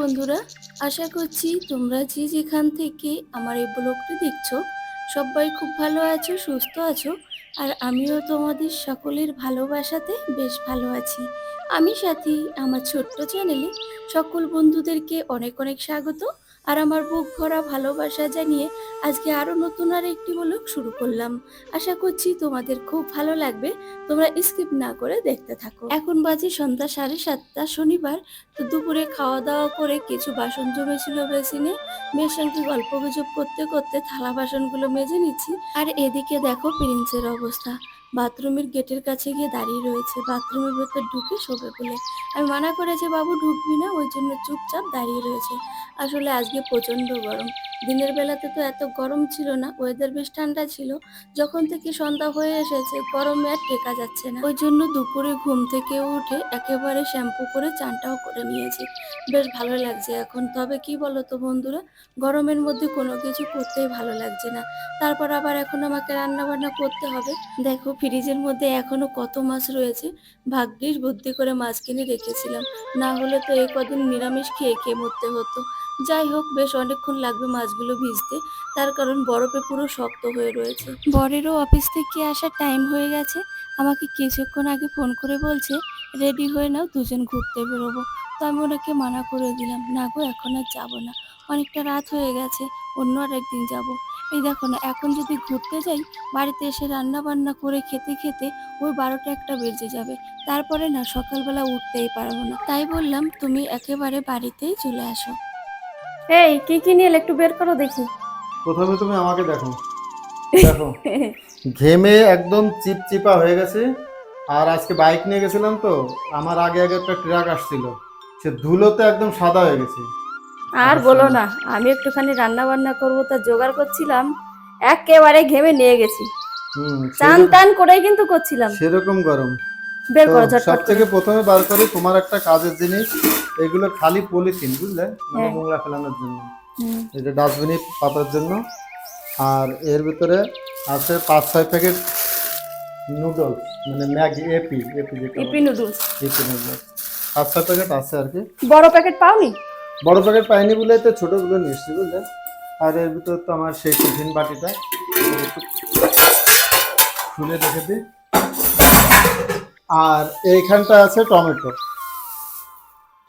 বন্ধুরা, আশা করছি তোমরা যে যেখান থেকে আমার এই ব্লগটি দেখছো সবাই খুব ভালো আছো, সুস্থ আছো। আর আমিও তোমাদের সকলের ভালোবাসাতে বেশ ভালো আছি। আমি সাথী, আমার ছোট্ট চ্যানেলে সকল বন্ধুদেরকে অনেক অনেক স্বাগত। আর আমার বুক ভরা ভালোবাসা জানিয়ে আজকে আরও নতুন আর একটি ব্লগ শুরু করলাম। আশা করছি তোমাদের খুব ভালো লাগবে। তোমরা স্কিপ না করে দেখতে থাকো। এখন বাজে সন্ধ্যা 7:30, শনিবার। তো দুপুরে খাওয়া দাওয়া করে কিছু বাসন জমেছিল বেসিনে, মেয়ের সঙ্গে গল্প গুজব করতে করতে থালা বাসনগুলো মেজে নিচ্ছি। আর এদিকে দেখো প্রিন্সের অবস্থা, বাথরুমের গেটের কাছে গিয়ে দাঁড়িয়ে রয়েছে, বাথরুমের ভেতর ঢুকে শোবে বলে। আমি মানা করেছি বাবু ঢুকবি না, ওই জন্য চুপচাপ দাঁড়িয়ে রয়েছে। আসলে আজকে প্রচণ্ড গরম, দিনের বেলাতে তো এত গরম ছিল না, ওয়েদার বেশ ঠান্ডা ছিল। যখন থেকে সন্ধ্যা হয়ে এসেছে গরমে আর টেকা যাচ্ছে না, ওই জন্য দুপুরে ঘুম থেকে উঠে একেবারে শ্যাম্পু করে চানটাও করে নিয়েছি। বেশ ভালো লাগছে এখন। তবে কি বলো তো বন্ধুরা, গরমের মধ্যে কোনো কিছু করতেই ভালো লাগছে না। তারপর আবার এখন আমাকে রান্না বান্না করতে হবে। দেখো ফ্রিজের মধ্যে এখনো কত মাছ রয়েছে, ভাগ্যিস বুদ্ধি করে মাছ কিনে রেখেছিলাম, না হলে তো এই কদিন নিরামিষ খেয়ে খেয়ে মরতে হতো। যাই হোক, বেশ অনেকক্ষণ লাগবে মাছগুলো ভিজতে, তার কারণ বরফে পুরো শক্ত হয়ে রয়েছে। বরেরও অফিস থেকে আসার টাইম হয়ে গেছে, আমাকে কিছুক্ষণ আগে ফোন করে বলছে রেডি হয়ে নাও, দুজন ঘুরতে বেরোবো। তো আমি ওনাকে মানা করে দিলাম, না গো এখন আর যাবো না, অনেকটা রাত হয়ে গেছে, অন্য আর একদিন যাব। এই দেখো না, এখন যদি ঘুরতে যাই বাড়িতে এসে রান্না বান্না করে খেতে খেতে ওই 12টা 1টা বেজে যাবে, তারপরে না সকালবেলা উঠতেই পারবো না। তাই বললাম তুমি একেবারে বাড়িতেই চলে আসো। এই কি কি নিয়ে একটু বের করো দেখি। প্রথমে তুমি আমাকে দেখো। দেখো, ঘেমে একদম চিপচিপা হয়ে গেছে। আর আজকে বাইক নিয়ে গেছিলাম তো, আমার আগে আগে একটা ট্রাক আসছিল, সে ধুলোতে একদম সাদা হয়ে গেছে। আর আসার বলো সময় না, আমি একটুখানি রান্না বান্না করবো তা জোগাড় করছিলাম, একেবারে ঘেমে নিয়ে গেছি। চান সেরকম টান করেই কিন্তু করছিলাম। সেরকম গরম। বের তো করো সব ঝটপট করে। থেকে প্রথমে বার করি তোমার একটা কাজের জিনিস। এগুলো খালি পলিথিন, বুঝলে, মানে হ্যাঁ। নোংরা ফেলানোর জন্য। হুম। এটা ডাস্টবিনে পাতার জন্য। আর এর ভিতরে আছে 5-6 প্যাকেট নুডলস, মানে ম্যাগি, এপি এপি যেটা ইপি বলে, নুডলস। এপি নুডলস 5-6 প্যাকেট আছে আর কি। বড় প্যাকেট পাওনি? বড় প্যাকেট পাইনি বলে তো ছোটোগুলো নিয়ে এসছি, বুঝলে। আর এর ভিতর তো আমার সেই টিফিন বাটিটা একটু খুলে রেখে দিই। আর এইখানটা আছে টমেটো,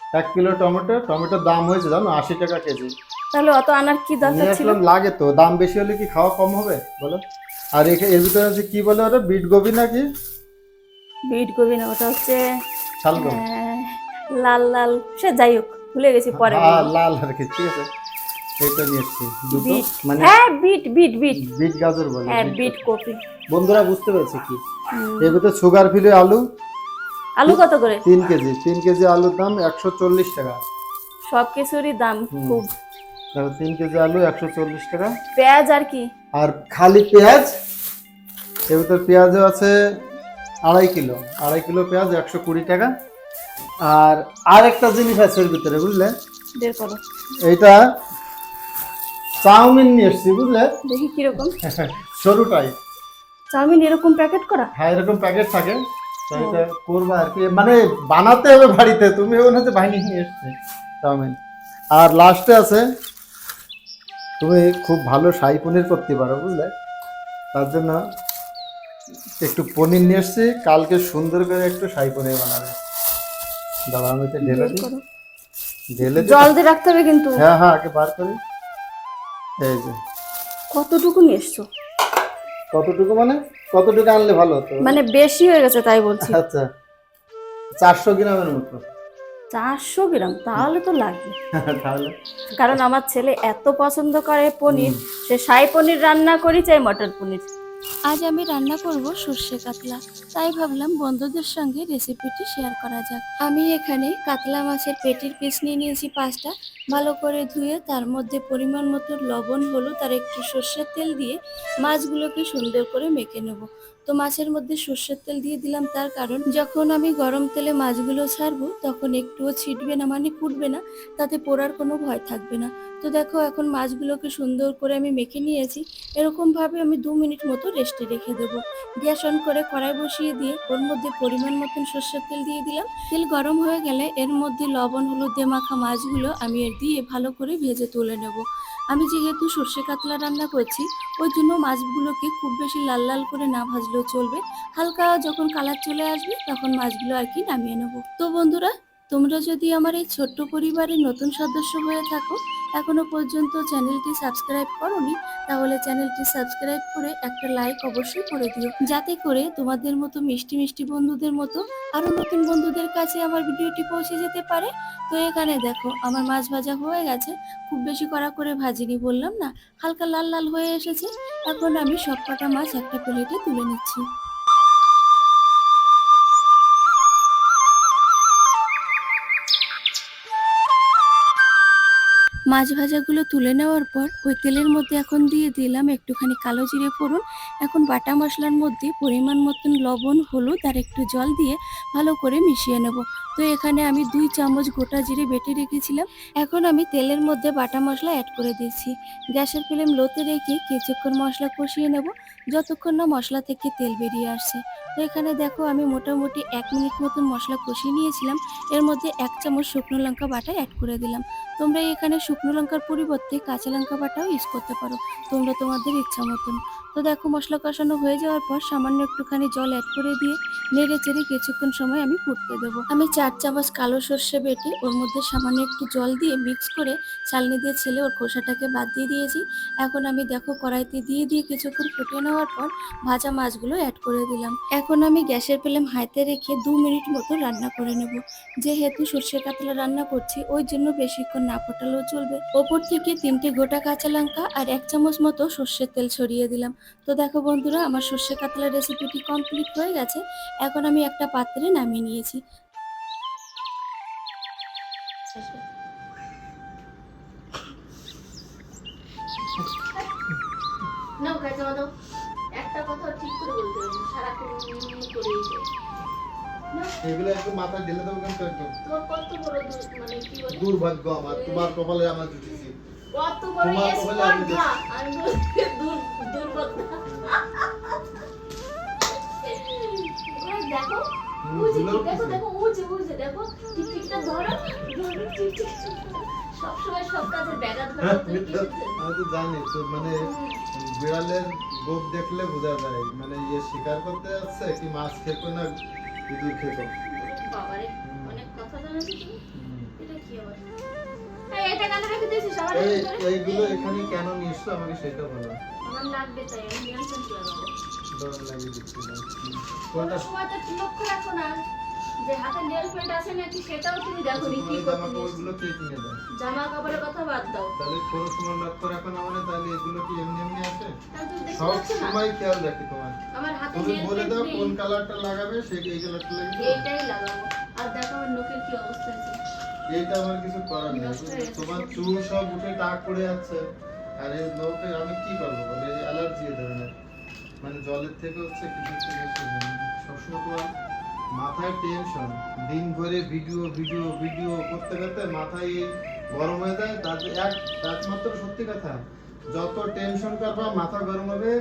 1 কিলো টমেটো। টমেটোর দাম হয়েছে জানো 80 টাকা কেজি। তাহলে অত আনার কি দরকার নিয়ে ছিল? আসলাম, লাগে তো, দাম বেশি হলে কি খাওয়া কম হবে বলো। আর এর ভিতরে আছে কি বলে ওটা, বিট গোবি নাকি বিট গোবি না, ওটা হচ্ছে শালগম। লাল লাল, সে যাই হোক ভুলে গেছি, পরে হ্যাঁ, বলবো। লাল আর কি, ঠিক আছে। এইটা নিয়ে এসছি দুটো, বিট, মানে হ্যাঁ বিট বিট বিট। বিট গাজর বলে, হ্যাঁ বিট বিট গাজর। কপি। বন্ধুরা বুঝতে পেরেছে কি, এর ভিতরে সুগার ফ্রি আলু। আলু কত করে? 3 কেজি, 3 কেজি আলুর দাম 140 টাকা। সব কিছুরই দাম হুম, খুব। দেখো 3 কেজি আলু 140 টাকা। পেঁয়াজ আর কি? আর খালি পেঁয়াজ, এর ভিতর পেঁয়াজও আছে 2.5 কিলো, 2.5 কিলো পেঁয়াজ 120 টাকা। আর আরেকটা জিনিস আছে এর ভিতরে, বুঝলে, বের করো। এইটা চাউমিন নিয়ে এসছি, বুঝলে। দেখি কিরকম। সরুটাই। চাউমিন এরকম প্যাকেট করা? হ্যাঁ, এরকম প্যাকেট থাকে। তো ও। এটা করবা আর কি, মানে বানাতে হবে বাড়িতে, তুমি মনে হচ্ছে বানিয়ে নিয়ে এসছে চাউমিন। আর লাস্টে আছে, তুমি খুব ভালো শাহী পনির করতে পারো, বুঝলে, তার জন্য একটু পনির নিয়ে এসছি, কালকে সুন্দর করে একটু শাহী পনির বানাবে। দাঁড়া, আমি তো ঢেলে বের দিই। করো। ঢেলে দিই। জল দিয়ে রাখতে হবে কিন্তু। হ্যাঁ হ্যাঁ, আগে বার করি। এই যে, কতটুকু নিয়ে এসছো? কতটুকু মানে, কতটুকু আনলে ভালো হতো? মানে বেশি হয়ে গেছে তাই বলছি। আচ্ছা, 400 গ্রামের মতো। 400 গ্রাম? তাহলে তো লাগবে, তাহলে কারণ আমার ছেলে এত পছন্দ করে পনির, হুম, সে শাহী পনির রান্না করি চাই মটর পনির। আজ আমি রান্না করব সর্ষে কাতলা, তাই ভাবলাম বন্ধুদের সঙ্গে রেসিপিটি শেয়ার করা যাক। আমি এখানে কাতলা মাছের পেটির পিস নিয়ে নিয়েছি 5টা, ভালো করে ধুয়ে তার মধ্যে পরিমাণ মতো লবণ, হলুদ আর একটু সর্ষের তেল দিয়ে মাছগুলোকে সুন্দর করে মেখে নেব। তো মাছের মধ্যে সর্ষের তেল দিয়ে দিলাম, তার কারণ যখন আমি গরম তেলে মাছগুলো ছাড়বো তখন একটুও ছিটবে না, মানে ফুটবে না, তাতে পোড়ার কোনো ভয় থাকবে না। তো দেখো এখন মাছগুলোকে সুন্দর করে আমি মেখে নিয়েছি। এরকম ভাবে আমি 2 মিনিট মতো রেস্টে রেখে দেবো। গ্যাস অন করে কড়াই বসিয়ে দিয়ে ওর মধ্যে পরিমাণ মতন সর্ষের তেল দিয়ে দিলাম। তেল গরম হয়ে গেলে এর মধ্যে লবণ হলুদ দিয়ে মাখা মাছগুলো আমি এর দিয়ে ভালো করে ভেজে তুলে নেব। আমি যেহেতু সর্ষে কাতলা রান্না করছি, ওই জন্য মাছগুলোকে খুব বেশি লাল লাল করে না ভাজলেও চলবে। হালকা যখন কালার চলে আসবে তখন মাছগুলো আর কি নামিয়ে নেব। তো বন্ধুরা, তোমরা যদি আমার এই ছোট্ট পরিবারের নতুন সদস্য হয়ে থাকো, এখনো পর্যন্ত চ্যানেলটি সাবস্ক্রাইব করোনি, তাহলে চ্যানেলটি সাবস্ক্রাইব করে একটা লাইক অবশ্যই করে দিও, যাতে করে তোমাদের মতো মিষ্টি মিষ্টি বন্ধুদের মতো আরো নতুন বন্ধুদের কাছে আমার ভিডিওটি পৌঁছে যেতে পারে। তো এখানে দেখো আমার মাছ ভাজা হয়ে গেছে। খুব বেশি কড়া করে ভাজিনি, বললাম না, হালকা লাল লাল হয়ে এসেছে। এখন আমি সব কটা মাছ একটা প্লেটে তুলে নিচ্ছি। মাছ ভাজাগুলো তুলে নেওয়ার পর ওই তেলের মধ্যে এখন দিয়ে দিলাম একটুখানি কালো জিরে ফোড়ন। এখন বাটা মশলার মধ্যে পরিমাণ মতন লবণ হলুদ আর একটু জল দিয়ে ভালো করে মিশিয়ে নেব। তো এখানে আমি 2 চামচ গোটা জিরে বেটে রেখেছিলাম। এখন আমি তেলের মধ্যে বাটা মশলা অ্যাড করে দিচ্ছি। গ্যাসের ফ্লেম লোতে রেখে কিছুক্ষণ মশলা কষিয়ে নেব, যতক্ষণ না মশলা থেকে তেল বেরিয়ে আসছে। তো এখানে দেখো আমি মোটামুটি 1 মিনিট মতন মশলা কষিয়ে নিয়েছিলাম। এর মধ্যে 1 চামচ শুকনো লঙ্কা বাটা অ্যাড করে দিলাম। তোমরা এখানে শুকনো লঙ্কার পরিবর্তে কাঁচা লঙ্কা বাটাও ইউজ করতে পারো, তোমরা তোমাদের ইচ্ছা মতন। তো দেখো মশলা কষানো হয়ে যাওয়ার পর সামান্য একটুখানি জল অ্যাড করে দিয়ে নেড়ে চেড়ে কিছুক্ষণ সময় আমি ফুটতে দেবো। আমি 4 চামচ কালো সর্ষে বেটে ওর মধ্যে সামান্য একটু জল দিয়ে মিক্স করে চালনি দিয়ে ছেলে ওর খোসাটাকে বাদ দিয়ে দিয়েছি। এখন আমি দেখো কড়াইতে দিয়ে দিয়ে কিছুক্ষণ ফুটিয়ে নেওয়ার পর ভাজা মাছগুলো অ্যাড করে দিলাম। এখন আমি গ্যাসের ফ্লেম হাইতে রেখে 2 মিনিট মতো রান্না করে নেব। যেহেতু সর্ষে কাতলা রান্না করছি, ওই জন্য বেশিক্ষণ না ফোটালেও চলবে। ওপর থেকে 3টে গোটা কাঁচা লঙ্কা আর 1 চামচ মতো সর্ষের তেল ছড়িয়ে দিলাম। তো দেখো বন্ধুরা, আমার সর্ষে কাতলা রেসিপিটি কমপ্লিট হয়ে গেছে। এখন আমি একটা পাত্রে নামিয়ে নিয়েছি। নাও খাইতে দাও। একটা কথা ঠিক করে বলতে হবে, সারাক্ষণ করেই যায়। এগুলো একদম মাথায় ঢেলে দেবো কিন্তু একদম। তোমার কত বড় মানে কি বলে দুর্ভাগ্য আমার, তোমার কপালে আমার জুটেছি। কত বড় তোমার কপালে আমি স্পর্ধা, আমি দুর্ভাগ্য। দেখো উজে, দেখো দেখো উজে উজে, দেখো টিকটিকটা ধরো ধরো টিকটিক। সবসময় সব কাজে ব্যাঘাত ঘটাতে আমি তো জানি তো, মানে বিড়ালের গোপ দেখলে বোঝা যায় মানে ইয়ে শিকার করতে যাচ্ছে কি মাছ খেতো না ইঁদুর খেতো। বাবারে, অনেক কথা জানো তুমি। এটা কি আবার? এটা কেন রেখে দিয়েছিস? আমার এইগুলো এখানে কেন নিয়ে এসছো আমাকে সেটা বলো। আমার লাগবে তাই আমি নেল পেন্ট লাগাবো। ডর লাগে দেখতে না। কোনটা সময় তো লক্ষ্য রাখো না যে হাতে নেল পেন্ট আছে নাকি, সেটাও তুমি দেখো নি। কি জামা করতে কাপড়গুলো কে কিনে দেয়? জামা কাপড়ের কথা বাদ দাও। তাহলে কোনো সময় লক্ষ্য রাখো না মানে, তাহলে এগুলো কি এমনি এমনি আসে? তাহলে তুমি দেখতে সব পাচ্ছ না সময় খেয়াল রাখি তোমার। আমার হাতে তুমি নেল বলে পেন্ট দাও নেই। কোন কালারটা লাগাবে, সেই এই কালারটা লাগাবে। এইটাই লাগাবো। আর দেখো আমার নখের কি অবস্থা আছে। এইটা আমার কিছু করার নেই। নষ্ট হয়ে গেছে। তোমার চুল সব উঠে টাক পড়ে যাচ্ছে, আর এই নখে আমি কি করবো বলে, অ্যালার্জি এ ধরনের, মানে জলের থেকে হচ্ছে কিছু থেকে সবসময় তোমার মাথায় টেনশন, দিন ভরে ভিডিও ভিডিও ভিডিও করতে করতে মাথায় এই গরম হয়ে যায়। তাতে একমাত্র সত্যি কথা, যত টেনশন করবা মাথা গরম হবে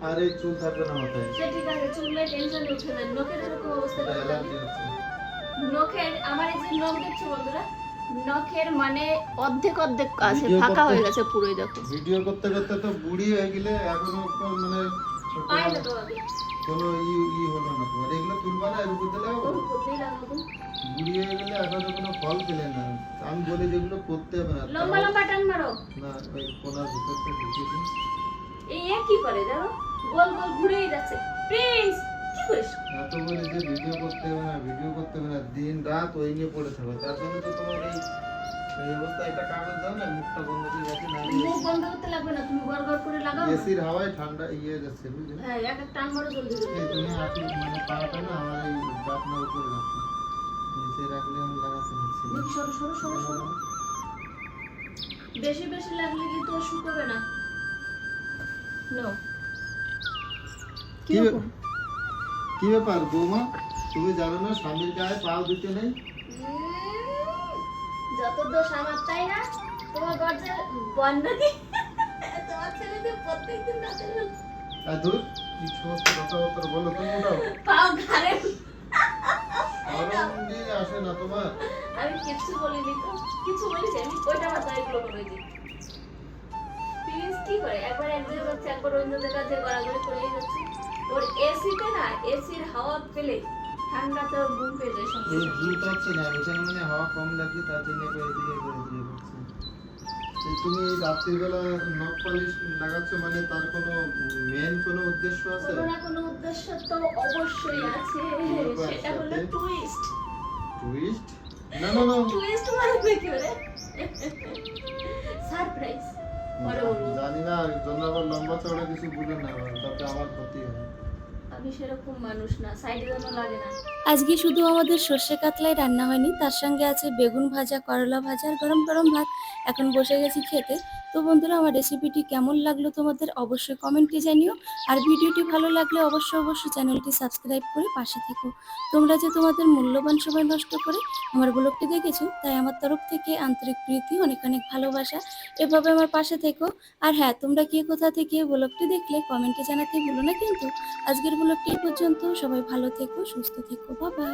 আর এই চুল থাকবে না মাথায়। সে ঠিক আছে, চুলে টেনশন উঠে যায়, নখের এরকম অবস্থা কেন? অ্যালার্জি হচ্ছে। নখের, আমার এই যে নখ দেখছো বন্ধুরা, নখের মানে অর্ধেক অর্ধেক আছে, ভিডিও ফাঁকা করতে- হয়ে গেছে পুরোই। দেখো ভিডিও করতে করতে তো বুড়ি হয়ে গেলে এখনো মানে পায় না তোমাকে, কোনো হলো না তোমার। এগুলো তুলবা না, এর উপর দিলে হবে? ওর করতেই লাগাবো। বুড়ি হয়ে গেলে এখনো কোনো ফল পেলে না। আমি বলি যেগুলো করতে হবে না। লম্বা লম্বা টান মারো। না, ওই কোনার ভিতরটা ঢুকিয়ে দিন। এই এ কি করে দেখো, গোল গোল ঘুরেই যাচ্ছে। প্রিন্স কি করিস? এত বলি যে ভিডিও করতে হবে না, ভিডিও করতে হবে না, দিন রাত ওই নিয়ে পড়ে থাকো। তার জন্য তো তোমার এই অবস্থা। একটা কাগজ দাও না, মুখটা বন্ধ করে রাখি না। মুখ বন্ধ করতে লাগবে না, তুমি গড় গড় করে লাগাও না। এসির হাওয়ায় ঠান্ডা ইয়ে যাচ্ছে বুঝলি। হ্যাঁ, এক এক টান মারো জলদি জলদি। এই তুমি আপনি মানে পাটা না আমার এই আপনার উপরে রাখো, নিচে রাখলে আমি লাগাতে পারছি না। মুখ সরো সরো সরো সরো। বেশি বেশি লাগলে কিন্তু ও শুকোবে না। নো কি কি ব্যাপার বৌমা, তুমি জানো না স্বামীর গায়ে পাও দিতে নেই? যত দোষ আমার, তাই না? তোমার গর্জে বন্যা কি তোমার ছেলেকে প্রত্যেকদিন রাতে আর দূর, কি সমস্ত কথাবার্তা বলো তুমি, ওটাও পাও ঘাড়ে। আরাম দিয়ে আসে না তোমার? আমি কিচ্ছু বলিনি তো, কিছু বলেছি আমি? ওইটা মাথায় এগুলো বলেছি। প্লিজ কি করে একবার এক জায়গায় যাচ্ছে, একবার অন্য জায়গায় যে গড়াগড়ি করেই যাচ্ছে। ওর এসিতে না, এসির হাওয়া পেলে ঠান্ডাতে ওর ঘুম পেয়ে যায় সঙ্গে এই সঙ্গে। ভুল হচ্ছে না, এখানে মানে হাওয়া কম লাগছে তার জন্য করে এদিকে করে দিয়ে করছে। এই তুমি এই রাত্রিবেলা নখ পালিশ লাগাচ্ছ মানে তার কোনো মেন কোনো উদ্দেশ্য আছে? কোনো না কোনো উদ্দেশ্য তো অবশ্যই আছে, ব্যাপার সেটা হলো সাথে? টুইস্ট। টুইস্ট? না না না, টুইস্ট মানে কি করে? সারপ্রাইজ পরে বলবো। জানি না, জন্য আবার লম্বা চওড়া কিছু বলে না, তাতে আমার ক্ষতি হয়। আমি সেরকম মানুষ না, সাইডে যেন লাগে না। আজকে শুধু আমাদের সর্ষে কাতলাই রান্না হয়নি, তার সঙ্গে আছে বেগুন ভাজা, করলা ভাজা আর গরম গরম ভাত। এখন বসে গেছি খেতে। তো বন্ধুরা, আমার রেসিপিটি কেমন লাগলো তোমাদের অবশ্যই কমেন্টে জানিও। আর ভিডিওটি ভালো লাগলে অবশ্যই চ্যানেলটি সাবস্ক্রাইব করে পাশে থেকো। তোমরা যে তোমাদের মূল্যবান সময় নষ্ট করে আমার ব্লগটি দেখেছো, তাই আমার তরফ থেকে আন্তরিক প্রীতি, অনেক অনেক ভালোবাসা। এভাবে আমার পাশে থেকো। আর হ্যাঁ, তোমরা কে কোথা থেকে ব্লগটি দেখলে কমেন্টে জানাতে ভুলো না কিন্তু। আজকের ব্লগটি এই পর্যন্ত। সবাই ভালো থেকো, সুস্থ থেকো, বাই বাই।